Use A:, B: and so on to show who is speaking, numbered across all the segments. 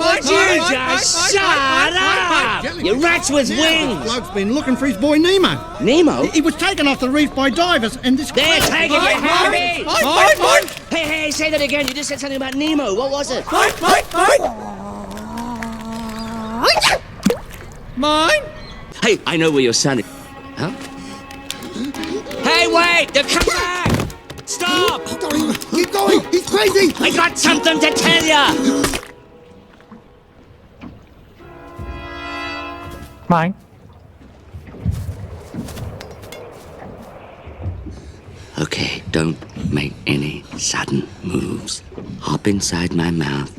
A: Would you just shut up? You rats with wings.
B: The bloke's been looking for his boy Nemo.
A: Nemo?
B: He was taken off the reef by divers, and this...
A: They're taking you, Harry! Hey, say that again. You just said something about Nemo. What was it?
C: Mine?
A: Hey, I know where your son is. Huh? Hey, wait! They're coming back! Stop!
B: Keep going! He's crazy!
A: I got something to tell you!
C: Mine?
A: Okay, don't make any sudden moves. Hop inside my mouth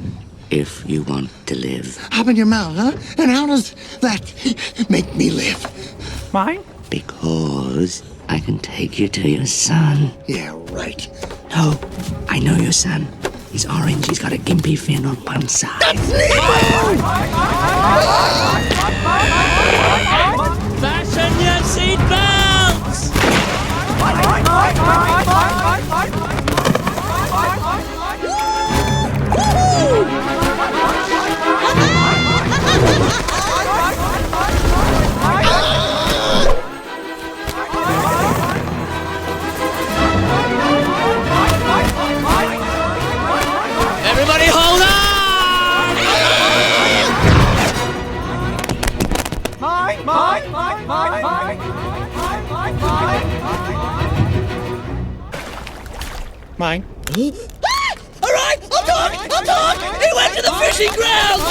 A: if you want to live.
B: Hop in your mouth, huh? And how does that make me live?
C: Mine?
A: Because I can take you to your son.
B: Yeah, right.
A: No, I know your son. He's orange. He's got a gimpy fin on one side.
B: That's Nemo!
A: Fasten your seatbelts! Everybody hold on!
C: Mine?
A: All right, I'll talk! He went to the fishing ground!